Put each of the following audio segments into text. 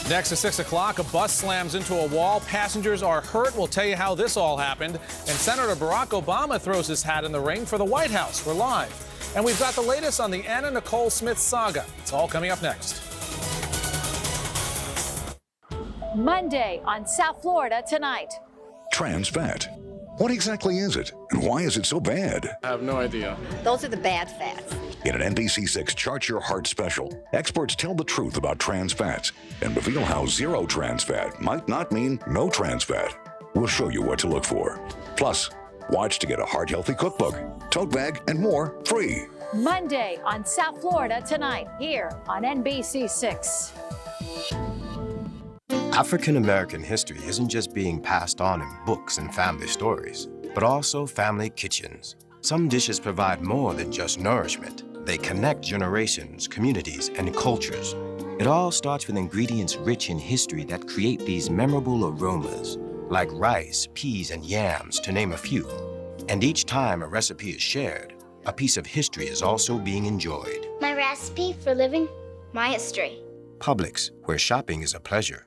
Next at 6 o'clock, a bus slams into a wall. Passengers are hurt. We'll tell you how this all happened. And Senator Barack Obama throws his hat in the ring for the White House. We're live. And we've got the latest on the Anna Nicole Smith saga. It's all coming up next. Monday on South Florida Tonight. Trans fat. What exactly is it, and why is it so bad? I have no idea. Those are the bad fats. In an NBC6 Chart Your Heart special, experts tell the truth about trans fats and reveal how zero trans fat might not mean no trans fat. We'll show you what to look for. Plus, watch to get a heart-healthy cookbook, tote bag, and more free. Monday on South Florida Tonight, here on NBC6. African American history isn't just being passed on in books and family stories, but also family kitchens. Some dishes provide more than just nourishment. They connect generations, communities, and cultures. It all starts with ingredients rich in history that create these memorable aromas, like rice, peas, and yams, to name a few. And each time a recipe is shared, a piece of history is also being enjoyed. My recipe for living my history. Publix, where shopping is a pleasure.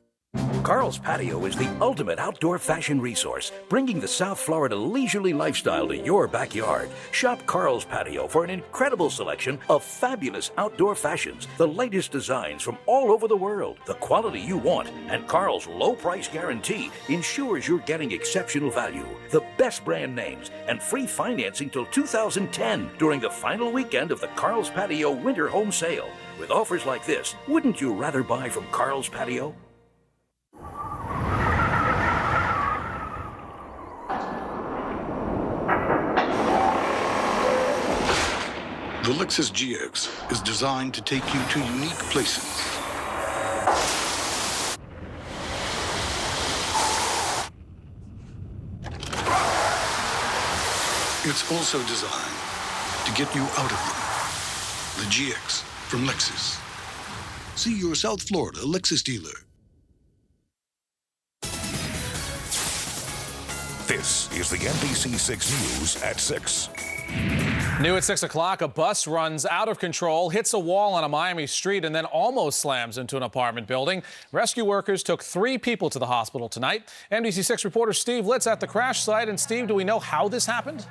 Carl's Patio is the ultimate outdoor fashion resource, bringing the South Florida leisurely lifestyle to your backyard. Shop Carl's Patio for an incredible selection of fabulous outdoor fashions, the latest designs from all over the world, the quality you want, and Carl's low price guarantee ensures you're getting exceptional value, the best brand names, and free financing till 2010 during the final weekend of the Carl's Patio Winter Home Sale. With offers like this, wouldn't you rather buy from Carl's Patio? The Lexus GX is designed to take you to unique places. It's also designed to get you out of them. The GX from Lexus. See your South Florida Lexus dealer. This is the NBC6 News at 6. New at 6 o'clock, a bus runs out of control, hits a wall on a Miami street, and then almost slams into an apartment building. Rescue workers took 3 people to the hospital tonight. NBC6 reporter Steve Litz at the crash site. And Steve, do we know how this happened?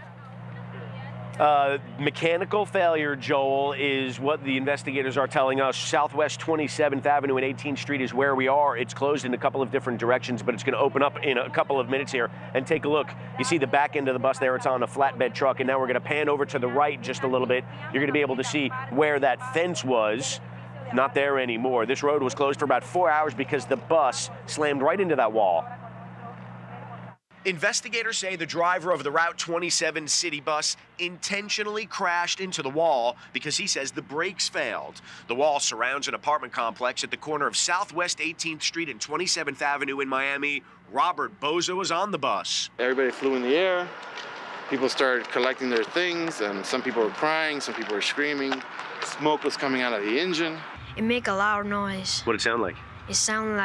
Mechanical failure, Joel, is what the investigators are telling us. Southwest 27th Avenue and 18th Street is where we are. It's closed in a couple of different directions, but it's going to open up in a couple of minutes here. And take a look. You see the back end of the bus there. It's on a flatbed truck. And now we're going to pan over to the right just a little bit. You're going to be able to see where that fence was. Not there anymore. This road was closed for about 4 hours because the bus slammed right into that wall. Investigators say the driver of the Route 27 city bus intentionally crashed into the wall because he says the brakes failed. The wall surrounds an apartment complex at the corner of Southwest 18th Street and 27th Avenue in Miami. Robert Bozo was on the bus. Everybody flew in the air. People started collecting their things, and some people were crying, some people were screaming. Smoke was coming out of the engine. It make a loud noise. What did it sound like? It sounded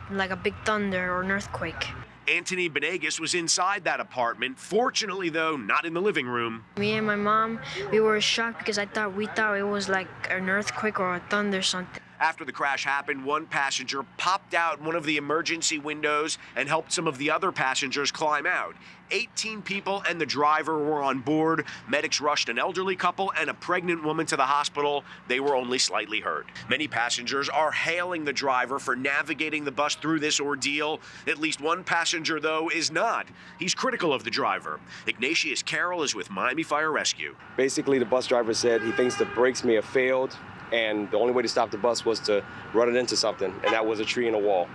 like a big thunder or an earthquake. Anthony Benegas was inside that apartment. Fortunately, though, not in the living room. Me and my mom, we were shocked because we thought it was like an earthquake or a thunder or something. After the crash happened, one passenger popped out one of the emergency windows and helped some of the other passengers climb out. 18 people and the driver were on board. Medics rushed an elderly couple and a pregnant woman to the hospital. They were only slightly hurt. Many passengers are hailing the driver for navigating the bus through this ordeal. At least one passenger, though, is not. He's critical of the driver. Ignatius Carroll is with Miami Fire Rescue. Basically, the bus driver said he thinks the brakes may have failed, and the only way to stop the bus was to run it into something, and that was a tree and a wall.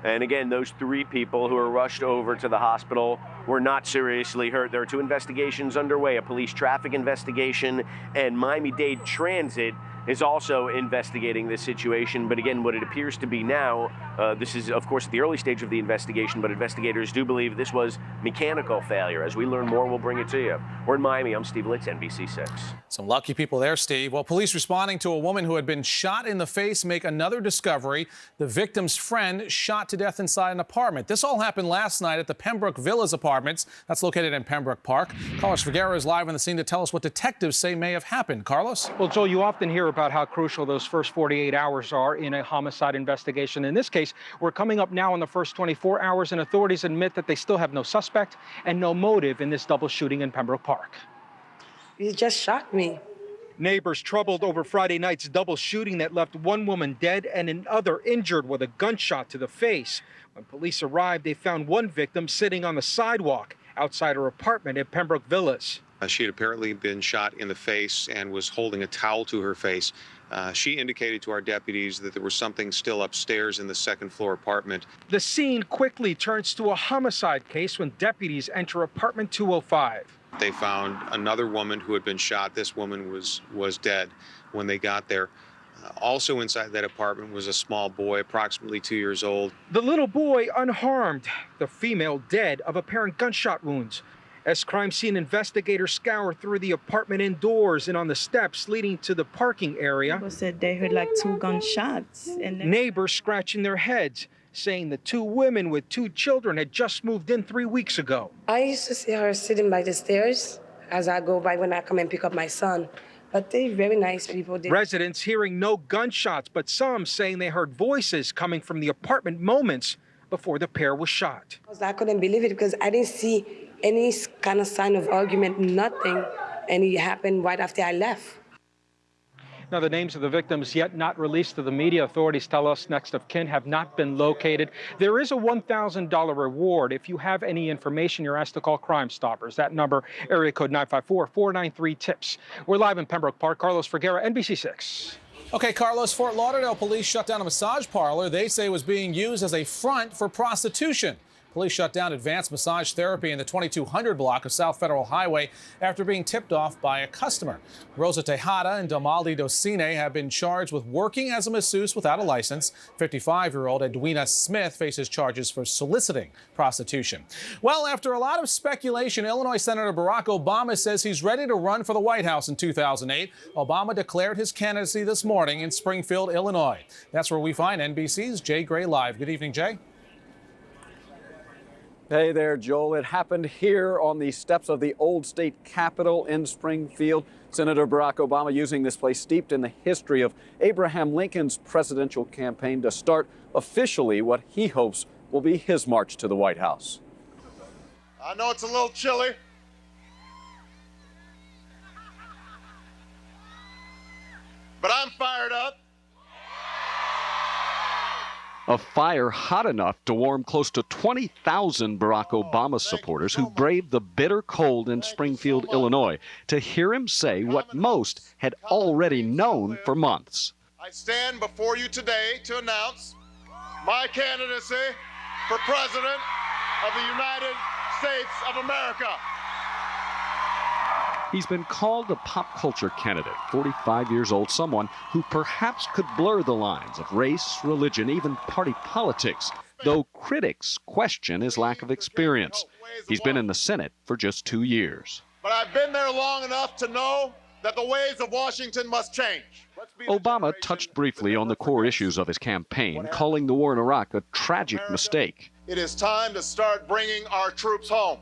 And again, those 3 people who were rushed over to the hospital were not seriously hurt. There are 2 investigations underway, a police traffic investigation, and Miami-Dade Transit is also investigating this situation. But again, what it appears to be now, this is, of course, at the early stage of the investigation, but investigators do believe this was mechanical failure. As we learn more, we'll bring it to you. We're in Miami. I'm Steve Litz, NBC6. Some lucky people there, Steve. Well, police responding to a woman who had been shot in the face make another discovery. The victim's friend shot to death inside an apartment. This all happened last night at the Pembroke Villas Apartments. That's located in Pembroke Park. Carlos Figueroa is live on the scene to tell us what detectives say may have happened. Carlos? Well, Joel, you often hear about how crucial those first 48 hours are in a homicide investigation. In this case, we're coming up now on the first 24 hours, and authorities admit that they still have no suspect and no motive in this double shooting in Pembroke Park. It just shocked me. Neighbors troubled over Friday night's double shooting that left one woman dead and another injured with a gunshot to the face. When police arrived, they found one victim sitting on the sidewalk outside her apartment at Pembroke Villas. She had apparently been shot in the face and was holding a towel to her face. She indicated to our deputies that there was something still upstairs in the second floor apartment. The scene quickly turns to a homicide case when deputies enter apartment 205. They found another woman who had been shot. This woman was dead when they got there. Also inside that apartment was a small boy, approximately 2 years old. The little boy unharmed, the female dead of apparent gunshot wounds. As crime scene investigators scour through the apartment indoors and on the steps leading to the parking area, People said they heard like 2 gunshots. And neighbors scratching their heads, saying the 2 women with 2 children had just moved in 3 weeks ago. I used to see her sitting by the stairs as I go by when I come and pick up my son. But they're very nice people. Residents hearing no gunshots, but some saying they heard voices coming from the apartment moments before the pair was shot. I couldn't believe it because I didn't see any kind of sign of argument, nothing. And it happened right after I left. Now, the names of the victims yet not released to the media. Authorities tell us next of kin have not been located. There is a $1,000 reward. If you have any information, you're asked to call Crime Stoppers. That number, area code 954-493-TIPS. We're live in Pembroke Park. Carlos Ferguera, NBC 6. Okay, Carlos, Fort Lauderdale police shut down a massage parlor they say was being used as a front for prostitution. Police shut down advanced massage therapy in the 2200 block of South Federal Highway after being tipped off by a customer. Rosa Tejada and Damaldi Docine have been charged with working as a masseuse without a license. 55-year-old Edwina Smith faces charges for soliciting prostitution. Well, after a lot of speculation, Illinois Senator Barack Obama says he's ready to run for the White House in 2008. Obama declared his candidacy this morning in Springfield, Illinois. That's where we find NBC's Jay Gray live. Good evening, Jay. Hey there, Joel. It happened here on the steps of the old state capitol in Springfield. Senator Barack Obama using this place steeped in the history of Abraham Lincoln's presidential campaign to start officially what he hopes will be his march to the White House. I know it's a little chilly, but I'm fired up. A fire hot enough to warm close to 20,000 Barack Obama supporters who braved the bitter cold in Springfield, Illinois, to hear him say what most had already known for months. I stand before you today to announce my candidacy for President of the United States of America. He's been called a pop culture candidate, 45 years old, someone who perhaps could blur the lines of race, religion, even party politics, though critics question his lack of experience. He's been in the Senate for just 2 years. But I've been there long enough to know that the ways of Washington must change. Obama touched briefly on the core issues of his campaign, calling the war in Iraq a tragic mistake. It is time to start bringing our troops home.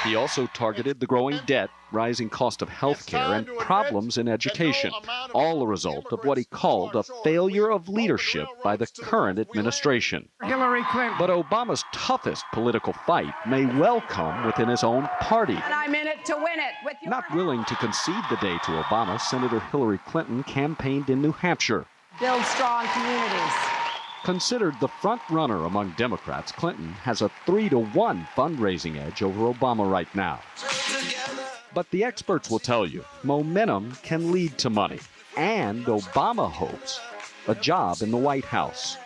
He also targeted the growing debt, rising cost of health care, and problems in education, all a result of what he called a failure of leadership by the current administration. Hillary Clinton. But Obama's toughest political fight may well come within his own party. And I'm in it to win it. With your Not willing to concede the day to Obama, Senator Hillary Clinton campaigned in New Hampshire. Build strong communities. Considered the front runner among Democrats, Clinton has a 3-to-1 fundraising edge over Obama right now. But the experts will tell you, momentum can lead to money. And Obama hopes a job in the White House.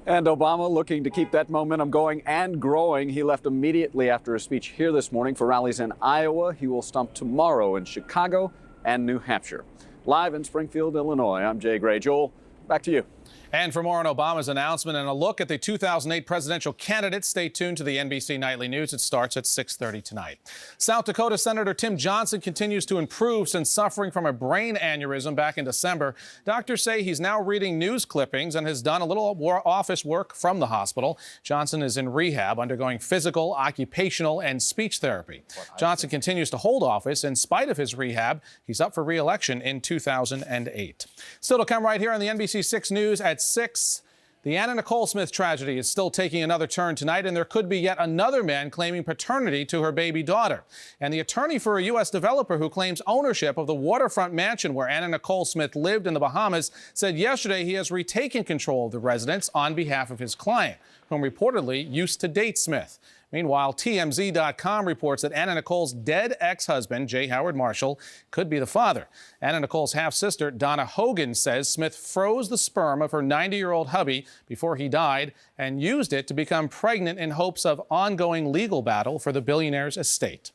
And Obama looking to keep that momentum going and growing. He left immediately after a speech here this morning for rallies in Iowa. He will stump tomorrow in Chicago and New Hampshire. Live in Springfield, Illinois, I'm Jay Gray. Joel, back to you. And for more on Obama's announcement and a look at the 2008 presidential candidates, stay tuned to the NBC Nightly News. It starts at 6:30 tonight. South Dakota Senator Tim Johnson continues to improve since suffering from a brain aneurysm back in December. Doctors say he's now reading news clippings and has done a little office work from the hospital. Johnson is in rehab, undergoing physical, occupational, and speech therapy. Johnson continues to hold office in spite of his rehab. He's up for re-election in 2008. Still to come right here on the NBC6 News at 6. The Anna Nicole Smith tragedy is still taking another turn tonight, and there could be yet another man claiming paternity to her baby daughter. And the attorney for a U.S. developer who claims ownership of the waterfront mansion where Anna Nicole Smith lived in the Bahamas said yesterday he has retaken control of the residence on behalf of his client, whom reportedly used to date Smith. Meanwhile, TMZ.com reports that Anna Nicole's dead ex-husband, J. Howard Marshall, could be the father. Anna Nicole's half-sister, Donna Hogan, says Smith froze the sperm of her 90-year-old hubby before he died and used it to become pregnant in hopes of ongoing legal battle for the billionaire's estate.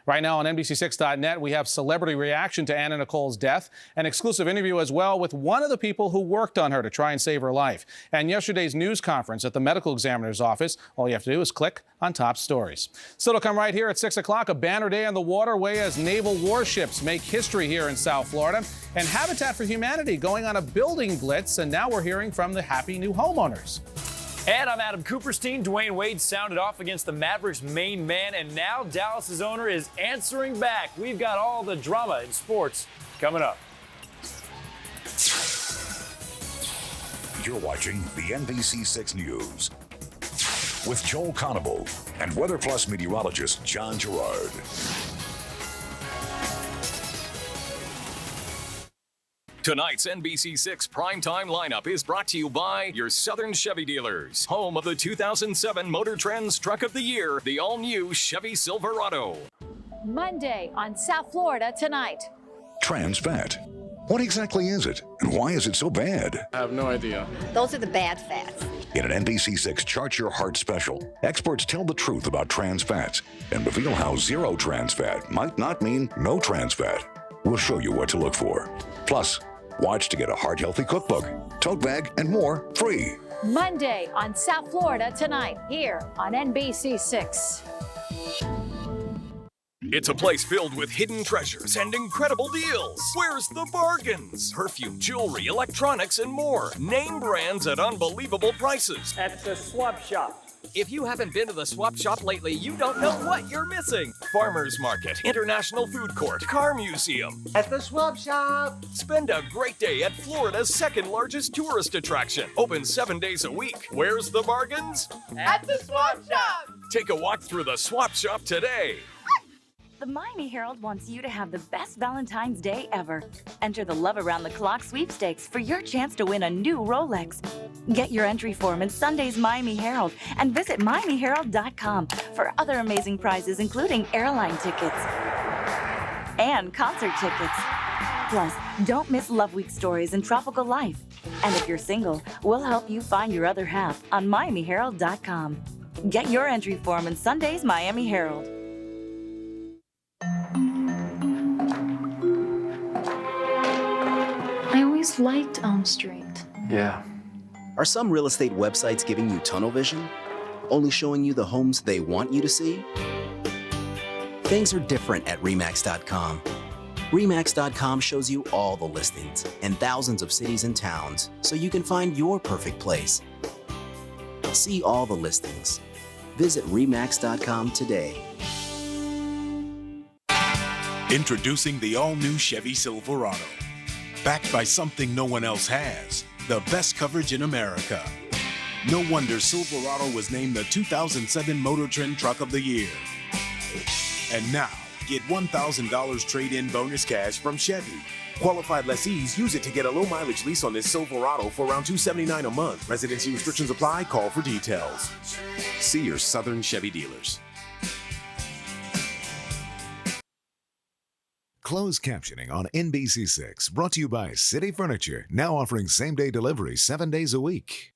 Right now on NBC6.net, we have celebrity reaction to Anna Nicole's death, an exclusive interview as well with one of the people who worked on her to try and save her life, and yesterday's news conference at the medical examiner's office. All you have to do is click on top stories. Still to come right here at 6 o'clock, a banner day on the waterway as naval warships make history here in South Florida, and Habitat for Humanity going on a building blitz, and now we're hearing from the happy new homeowners. And I'm Adam Cooperstein. Dwayne Wade sounded off against the Mavericks' main man, and now Dallas's owner is answering back. We've got all the drama in sports coming up. You're watching the NBC6 News with Joel Conable and Weather Plus meteorologist John Gerard. Tonight's NBC6 primetime lineup is brought to you by your Southern Chevy dealers, home of the 2007 Motor Trend's Truck of the Year, the all-new Chevy Silverado. Monday on South Florida Tonight. Trans fat. What exactly is it, and why is it so bad? I have no idea. Those are the bad fats. In an NBC6 Chart Your Heart special, experts tell the truth about trans fats and reveal how zero trans fat might not mean no trans fat. We'll show you what to look for. Plus, watch to get a heart-healthy cookbook, tote bag, and more free. Monday on South Florida Tonight, here on NBC6. It's a place filled with hidden treasures and incredible deals. Where's the bargains? Perfume, jewelry, electronics, and more. Name brands at unbelievable prices. At the Swap Shop. If you haven't been to the Swap Shop lately, you don't know what you're missing. Farmers Market, International Food Court, Car Museum. At the Swap Shop. Spend a great day at Florida's second largest tourist attraction. Open 7 days a week. Where's the bargains? At the Swap Shop. Take a walk through the Swap Shop today. The Miami Herald wants you to have the best Valentine's Day ever. Enter the Love Around the Clock sweepstakes for your chance to win a new Rolex. Get your entry form in Sunday's Miami Herald and visit MiamiHerald.com for other amazing prizes, including airline tickets and concert tickets. Plus, don't miss Love Week stories and tropical life. And if you're single, we'll help you find your other half on MiamiHerald.com. Get your entry form in Sunday's Miami Herald. I always liked Elm Street. Yeah. Are some real estate websites giving you tunnel vision? Only showing you the homes they want you to see? Things are different at RE/MAX.com. RE/MAX.com shows you all the listings in thousands of cities and towns so you can find your perfect place. See all the listings. Visit RE/MAX.com today. Introducing the all-new Chevy Silverado. Backed by something no one else has, the best coverage in America. No wonder Silverado was named the 2007 Motor Trend Truck of the Year. And now, get $1,000 trade-in bonus cash from Chevy. Qualified lessees use it to get a low-mileage lease on this Silverado for around $279 a month. Residency restrictions apply. Call for details. See your Southern Chevy dealers. Closed captioning on NBC6, brought to you by City Furniture, now offering same-day delivery 7 days a week.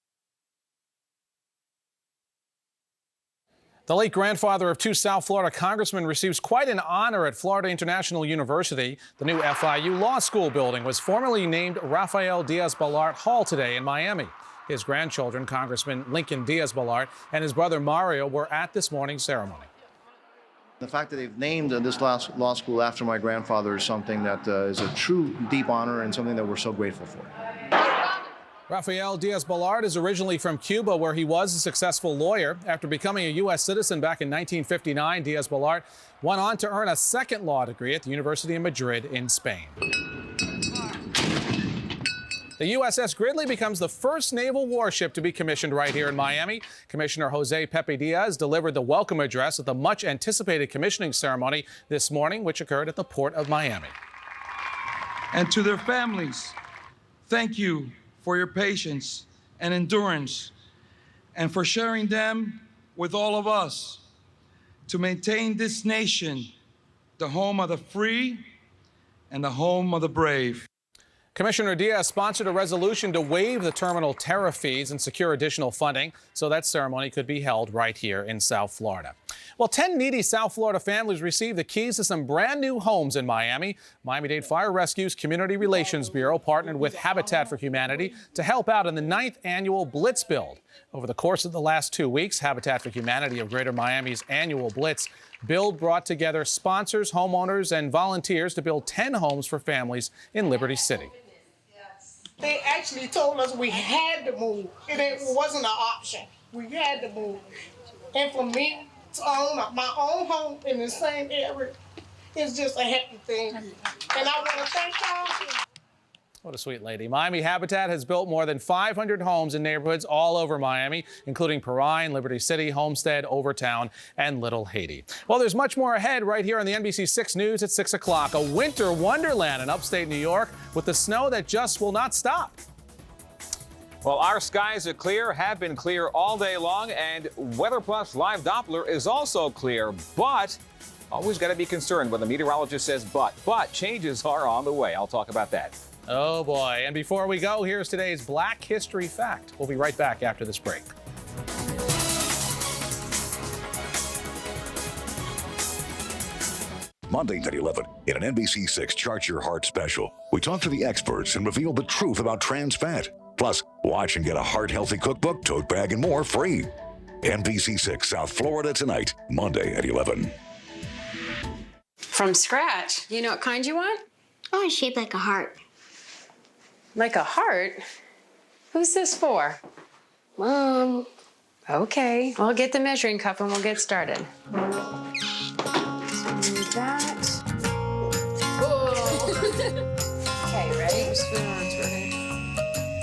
The late grandfather of 2 South Florida congressmen receives quite an honor at Florida International University. The new FIU Law School building was formally named Rafael Diaz-Balart Hall today in Miami. His grandchildren, Congressman Lincoln Diaz-Balart and his brother Mario, were at this morning's ceremony. The fact that they've named this law school after my grandfather is something that is a true deep honor and something that we're so grateful for. Rafael Diaz-Balart is originally from Cuba, where he was a successful lawyer. After becoming a U.S. citizen back in 1959, Diaz-Balart went on to earn a second law degree at the University of Madrid in Spain. The USS Gridley becomes the first naval warship to be commissioned right here in Miami. Commissioner Jose Pepe Diaz delivered the welcome address at the much-anticipated commissioning ceremony this morning, which occurred at the Port of Miami. And to their families, thank you for your patience and endurance, and for sharing them with all of us to maintain this nation, the home of the free and the home of the brave. Commissioner Diaz sponsored a resolution to waive the terminal tariff fees and secure additional funding so that ceremony could be held right here in South Florida. Well, 10 needy South Florida families received the keys to some brand new homes in Miami. Miami-Dade Fire Rescue's Community Relations Bureau partnered with Habitat for Humanity to help out in the 9th annual Blitz Build. Over the course of the last 2 weeks, Habitat for Humanity of Greater Miami's annual Blitz Build brought together sponsors, homeowners, and volunteers to build 10 homes for families in Liberty City. They actually told us we had to move. It wasn't an option. We had to move. And for me to own my own home in the same area, it's just a happy thing. And I want to thank y'all. What a sweet lady. Miami Habitat has built more than 500 homes in neighborhoods all over Miami, including Perrine, Liberty City, Homestead, Overtown, and Little Haiti. Well, there's much more ahead right here on the NBC 6 News at 6 o'clock. A winter wonderland in upstate New York with the snow that just will not stop. Well, our skies are clear, have been clear all day long, and Weather Plus Live Doppler is also clear, but always got to be concerned when the meteorologist says but changes are on the way. I'll talk about that. Oh boy, and before we go, here's today's Black History Fact. We'll be right back after this break. Mondays at 11 in an NBC 6 Chart Your Heart special. We talk to the experts and reveal the truth about trans fat. Plus, watch and get a heart-healthy cookbook, tote bag, and more free. NBC 6 South Florida tonight, Monday at 11. From scratch. You know what kind you want? I want it shaped like a heart. Like a heart? Who's this for? Mom. Okay, well, get the measuring cup and we'll get started. Do that. Okay, ready?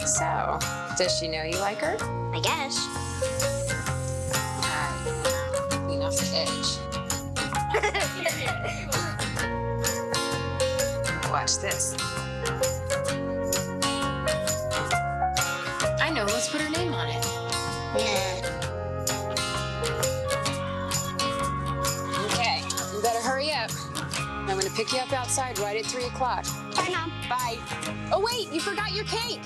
So, does she know you like her? I guess. All right, clean off the edge. Watch this. I know, let's put her name on it. Okay, you better hurry up. I'm gonna pick you up outside right at 3 o'clock. Bye, Mom. Bye. Oh wait, you forgot your cake.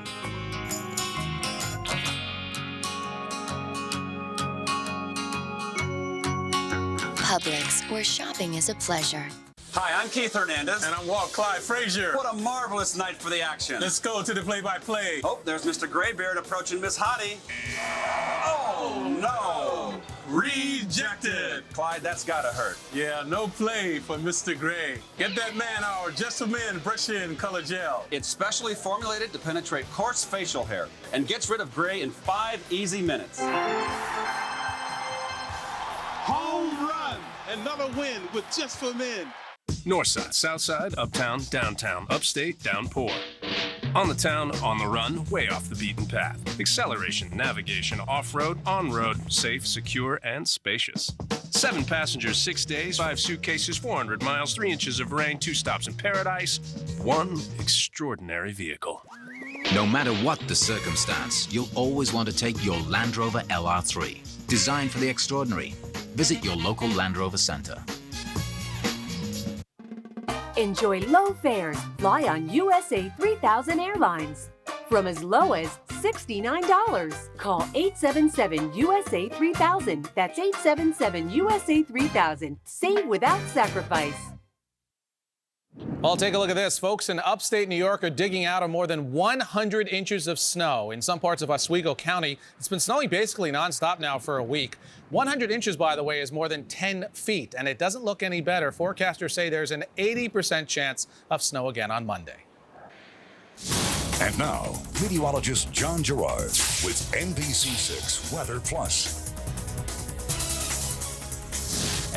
Publix, where shopping is a pleasure. Hi, I'm Keith Hernandez. And I'm Walt Clyde Frazier. What a marvelous night for the action. Let's go to the play-by-play. Oh, there's Mr. Graybeard approaching Miss Hottie. Oh, no. Rejected. Clyde, that's gotta hurt. Yeah, no play for Mr. Gray. Get that man our Just for Men Brush-In Color Gel. It's specially formulated to penetrate coarse facial hair and gets rid of gray in 5 easy minutes. Home run. Another win with Just for Men. Northside, Southside, Uptown, Downtown, Upstate, Downpour. On the town, on the run, way off the beaten path. Acceleration, navigation, off-road, on-road, safe, secure, and spacious. 7 passengers, 6 days, 5 suitcases, 400 miles, 3 inches of rain, 2 stops in paradise, 1 extraordinary vehicle. No matter what the circumstance, you'll always want to take your Land Rover LR3. Designed for the extraordinary. Visit your local Land Rover Center. Enjoy low fares. Fly on USA 3000 Airlines. from as low as $69. Call 877-USA-3000. That's 877-USA-3000. Save without sacrifice. Well, take a look at this. Folks in upstate New York are digging out of more than 100 inches of snow. In some parts of Oswego County, it's been snowing basically nonstop now for a week. 100 inches, by the way, is more than 10 feet, and it doesn't look any better. Forecasters say there's an 80% chance of snow again on Monday. And now, meteorologist John Gerard with NBC6 Weather Plus.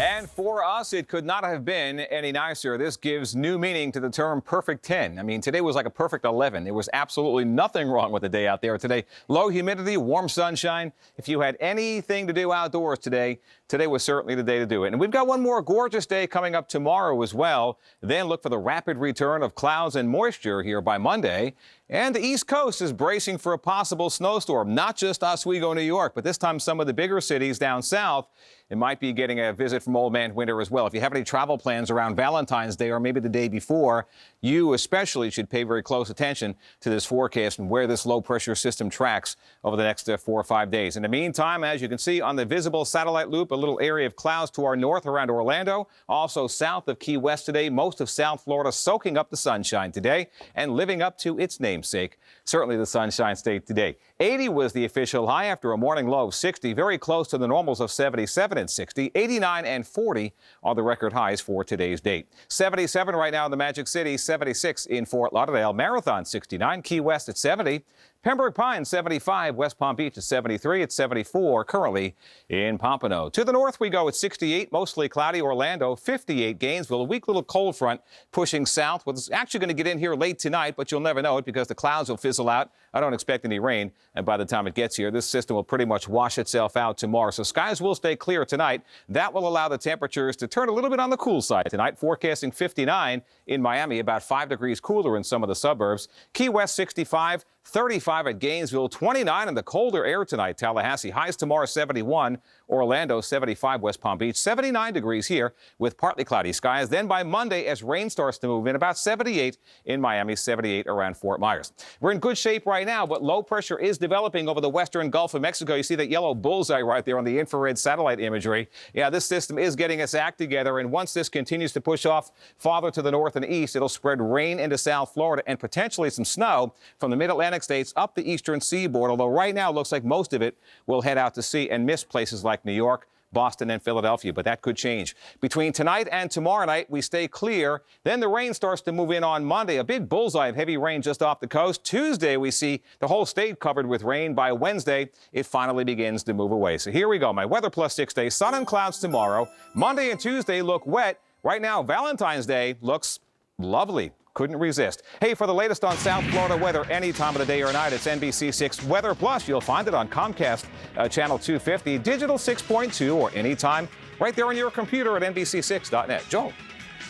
And for us, it could not have been any nicer. This gives new meaning to the term perfect 10. I mean, today was like a perfect 11. There was absolutely nothing wrong with the day out there today. Low humidity, warm sunshine. If you had anything to do outdoors today was certainly the day to do it. And we've got one more gorgeous day coming up tomorrow as well. Then look for the rapid return of clouds and moisture here by Monday. And the East Coast is bracing for a possible snowstorm, not just Oswego, New York, but this time some of the bigger cities down south. It might be getting a visit from Old Man Winter as well. If you have any travel plans around Valentine's Day or maybe the day before, you especially should pay very close attention to this forecast and where this low pressure system tracks over the next 4 or 5 days. In the meantime, as you can see on the visible satellite loop, a little area of clouds to our north around Orlando, also south of Key West today. Most of South Florida soaking up the sunshine today and living up to its namesake. Certainly the Sunshine State today. 80 was the official high after a morning low of 60, very close to the normals of 77 and 60. 89 and 40 are the record highs for today's date. 77 right now in the Magic City, 76 in Fort Lauderdale, Marathon 69, Key West at 70. Pembroke Pines 75, West Palm Beach at 73, at 74 currently in Pompano. To the north we go at 68, mostly cloudy. Orlando 58, Gainesville, a weak little cold front pushing south. Well, it's actually going to get in here late tonight, but you'll never know it because the clouds will fizzle out. I don't expect any rain, and by the time it gets here, this system will pretty much wash itself out tomorrow. So skies will stay clear tonight. That will allow the temperatures to turn a little bit on the cool side tonight, forecasting 59 in Miami, about 5 degrees cooler in some of the suburbs. Key West 65, 35 at Gainesville, 29 in the colder air tonight. Tallahassee, highs tomorrow 71. Orlando 75, West Palm Beach 79 degrees here with partly cloudy skies. Then by Monday, as rain starts to move in, about 78 in Miami, 78 around Fort Myers. We're in good shape right now, but low pressure is developing over the western Gulf of Mexico. You see that yellow bullseye right there on the infrared satellite imagery. Yeah, this system is getting its act together, and once this continues to push off farther to the north and east, it'll spread rain into South Florida and potentially some snow from the mid-Atlantic states up the eastern seaboard, although right now it looks like most of it will head out to sea and miss places like New York, Boston, and Philadelphia, but that could change. Between tonight and tomorrow night, we stay clear. Then the rain starts to move in on Monday. A big bullseye of heavy rain just off the coast. Tuesday, we see the whole state covered with rain. By Wednesday, it finally begins to move away. So here we go. My Weather Plus 6 day. Sun and clouds tomorrow. Monday and Tuesday look wet. Right now, Valentine's Day looks lovely. Couldn't resist. Hey, for the latest on South Florida weather any time of the day or night, it's NBC6 Weather Plus. You'll find it on Comcast Channel 250, Digital 6.2, or anytime right there on your computer at NBC6.net. Joel.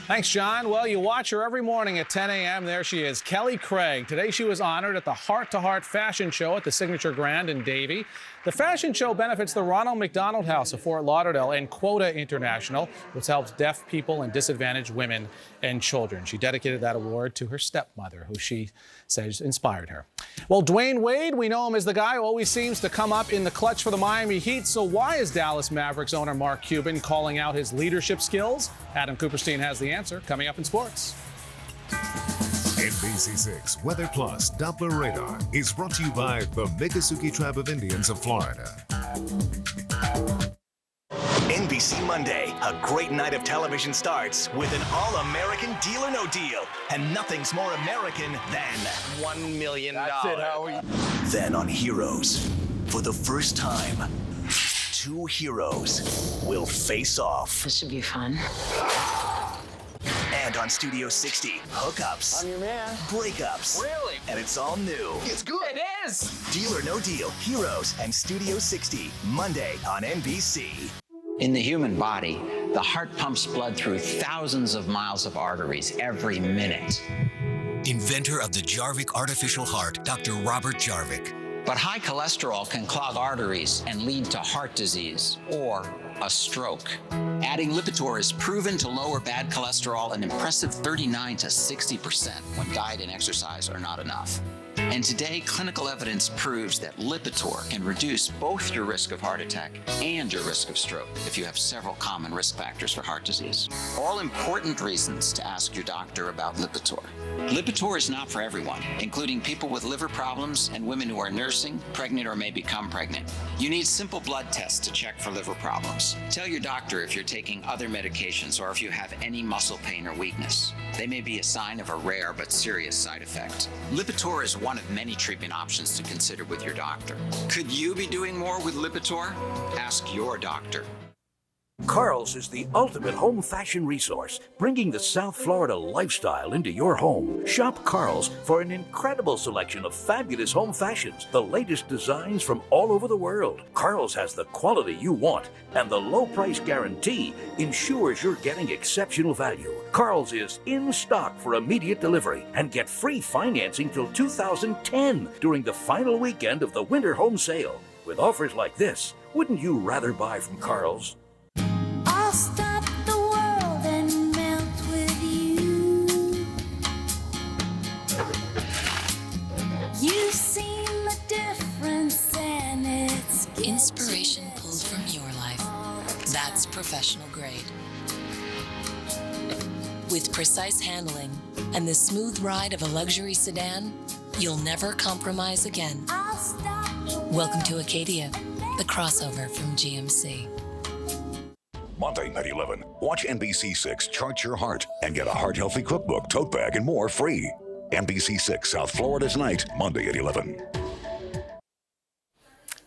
Thanks, John. Well, you watch her every morning at 10 a.m. There she is, Kelly Craig. Today she was honored at the Heart to Heart Fashion Show at the Signature Grand in Davie. The fashion show benefits the Ronald McDonald House of Fort Lauderdale and Quota International, which helps deaf people and disadvantaged women and children. She dedicated that award to her stepmother, who she says inspired her. Well, Dwayne Wade, we know him as the guy who always seems to come up in the clutch for the Miami Heat. So why is Dallas Mavericks owner Mark Cuban calling out his leadership skills? Adam Cooperstein has the answer coming up in sports. NBC6 Weather Plus Doppler Radar is brought to you by the Miccosukee Tribe of Indians of Florida. NBC Monday, a great night of television starts with an all-American Deal or No Deal. And nothing's more American than $1 million. That's it, Howie. Then on Heroes, for the first time, two heroes will face off. This should be fun. And on Studio 60, hookups. I'm your man. Breakups. Really? And it's all new. It's good. It is. Deal or No Deal, Heroes, and Studio 60, Monday on NBC. In the human body, the heart pumps blood through thousands of miles of arteries every minute. Inventor of the Jarvik artificial heart, Dr. Robert Jarvik. But high cholesterol can clog arteries and lead to heart disease or a stroke. Adding Lipitor is proven to lower bad cholesterol an impressive 39 to 60% when diet and exercise are not enough. And today, clinical evidence proves that Lipitor can reduce both your risk of heart attack and your risk of stroke if you have several common risk factors for heart disease. All important reasons to ask your doctor about Lipitor. Lipitor is not for everyone, including people with liver problems and women who are nursing, pregnant, or may become pregnant. You need simple blood tests to check for liver problems. Tell your doctor if you're taking other medications or if you have any muscle pain or weakness. They may be a sign of a rare but serious side effect. Lipitor is one of many treatment options to consider with your doctor. Could you be doing more with Lipitor? Ask your doctor. Carl's is the ultimate home fashion resource, bringing the South Florida lifestyle into your home. Shop Carl's for an incredible selection of fabulous home fashions, the latest designs from all over the world. Carl's has the quality you want, and the low price guarantee ensures you're getting exceptional value. Carl's is in stock for immediate delivery, and get free financing till 2010 during the final weekend of the winter home sale. With offers like this, wouldn't you rather buy from Carl's? I'll stop the world and melt with you. You've seen the difference and it's Inspiration pulled from your life. That's professional grade. With precise handling and the smooth ride of a luxury sedan, you'll never compromise again. Welcome to Acadia, the crossover from GMC. Monday at 11, watch NBC6 Chart Your Heart and get a heart-healthy cookbook, tote bag, and more free. NBC6 South Florida Tonight, Monday at 11.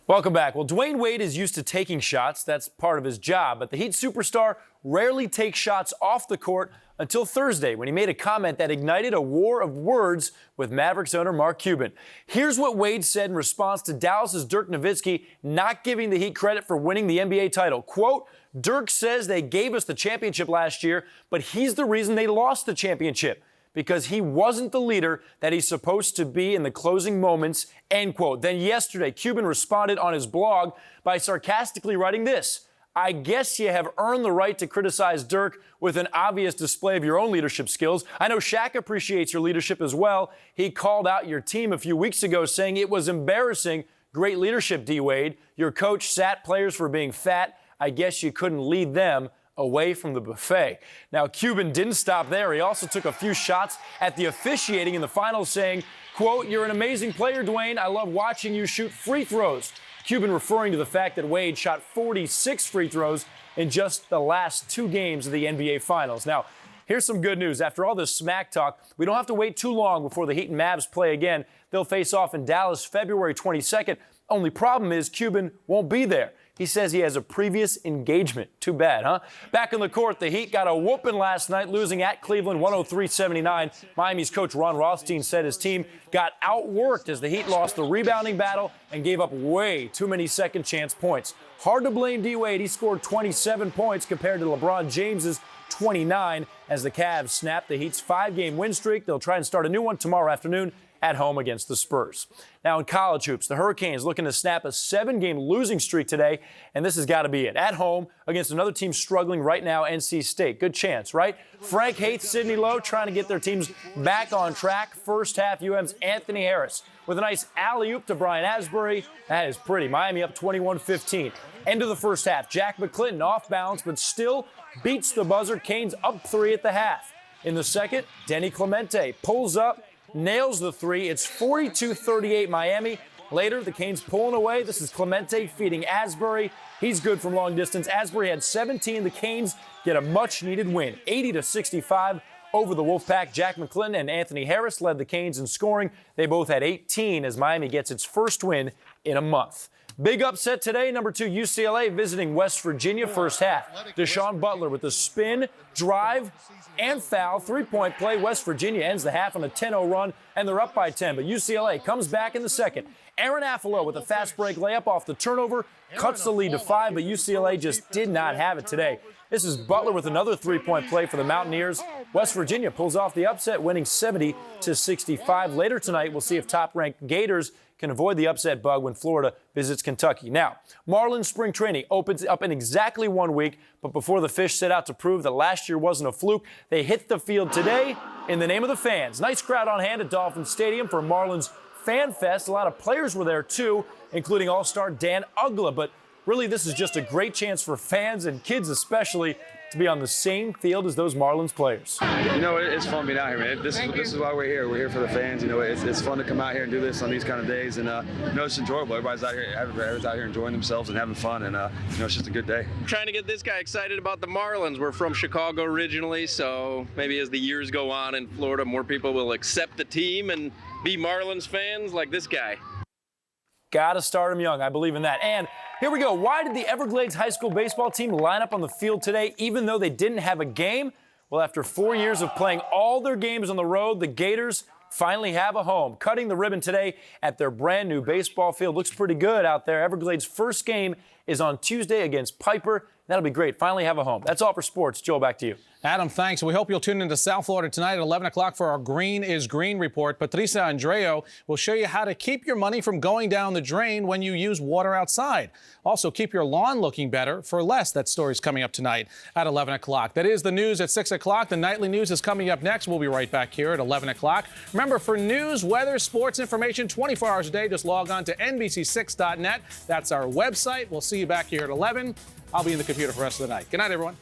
Welcome back. Well, Dwayne Wade is used to taking shots. That's part of his job. But the Heat superstar rarely takes shots off the court until Thursday, when he made a comment that ignited a war of words with Mavericks owner Mark Cuban. Here's what Wade said in response to Dallas's Dirk Nowitzki not giving the Heat credit for winning the NBA title. Quote, Dirk says they gave us the championship last year, but he's the reason they lost the championship, because he wasn't the leader that he's supposed to be in the closing moments, end quote. Then yesterday, Cuban responded on his blog by sarcastically writing this: I guess you have earned the right to criticize Dirk with an obvious display of your own leadership skills. I know Shaq appreciates your leadership as well. He called out your team a few weeks ago, saying it was embarrassing. Great leadership, D. Wade. Your coach sat players for being fat. I guess you couldn't lead them away from the buffet. Now, Cuban didn't stop there. He also took a few shots at the officiating in the finals, saying, quote, you're an amazing player, Dwayne. I love watching you shoot free throws. Cuban referring to the fact that Wade shot 46 free throws in just the last 2 games of the NBA Finals. Now, here's some good news. After all this smack talk, we don't have to wait too long before the Heat and Mavs play again. They'll face off in Dallas February 22nd. Only problem is Cuban won't be there. He says he has a previous engagement. Too bad, huh? Back on the court, the Heat got a whooping last night, losing at Cleveland 103-79. Miami's coach Ron Rothstein said his team got outworked as the Heat lost the rebounding battle and gave up way too many second chance points. Hard to blame D. Wade. He scored 27 points compared to LeBron James's 29 as the Cavs snapped the Heat's 5-game win streak. They'll try and start a new one tomorrow afternoon at home against the Spurs. Now in college hoops, the Hurricanes looking to snap a 7-game losing streak today, and this has got to be it. At home against another team struggling right now, NC State. Good chance, right? Frank Haith, Sidney Lowe trying to get their teams back on track. First half, UM's Anthony Harris with a nice alley-oop to Brian Asbury. That is pretty. Miami up 21-15. End of the first half, Jack McClinton off balance, but still beats the buzzer. Canes up 3 at the half. In the second, Denny Clemente pulls up, nails the 3. It's 42-38 Miami. Later, the Canes pulling away. This is Clemente feeding Asbury. He's good from long distance. Asbury had 17. The Canes get a much-needed win, 80-65 over the Wolfpack. Jack McClinton and Anthony Harris led the Canes in scoring. They both had 18 as Miami gets its first win in a month. Big upset today. Number 2 UCLA visiting West Virginia first half. Deshaun Butler with the spin, drive, and foul. 3-point play. West Virginia ends the half on a 10-0 run, and they're up by 10. But UCLA comes back in the second. Aaron Affalo with a fast break layup off the turnover, cuts the lead to 5, but UCLA just did not have it today. This is Butler with another 3-point play for the Mountaineers. West Virginia pulls off the upset, winning 70-65. Later tonight, we'll see if top-ranked Gators can avoid the upset bug when Florida visits Kentucky. Now, Marlins spring training opens up in exactly 1 week, but before the Fish set out to prove that last year wasn't a fluke, they hit the field today in the name of the fans. Nice crowd on hand at Dolphin Stadium for Marlins' fan fest. A lot of players were there too, including all-star Dan Ugla. But really, this is just a great chance for fans and kids especially to be on the same field as those Marlins players. You know, it's fun being out here, man. This is why we're here. We're here for the fans. You know, it's fun to come out here and do this on these kind of days, and you know, it's enjoyable. Everybody's out here enjoying themselves and having fun, and you know, it's just a good day. Trying to get this guy excited about the Marlins. We're from Chicago originally, so maybe as the years go on in Florida, more people will accept the team and be Marlins fans like this guy. Gotta start him young. I believe in that. And here we go. Why did the Everglades High School baseball team line up on the field today even though they didn't have a game? Well, after 4 years of playing all their games on the road, the Gators finally have a home. Cutting the ribbon today at their brand new baseball field. Looks pretty good out there. Everglades' first game is on Tuesday against Piper. That'll be great. Finally have a home. That's all for sports. Joel, back to you. Adam, thanks. We hope you'll tune into South Florida tonight at 11 o'clock for our Green is Green report. Patricia Andreo will show you how to keep your money from going down the drain when you use water outside. Also, keep your lawn looking better for less. That story's coming up tonight at 11 o'clock. That is the news at 6 o'clock. The nightly news is coming up next. We'll be right back here at 11 o'clock. Remember, for news, weather, sports information 24 hours a day, just log on to NBC6.net. That's our website. We'll see you back here at 11. I'll be in the computer for the rest of the night. Good night, everyone.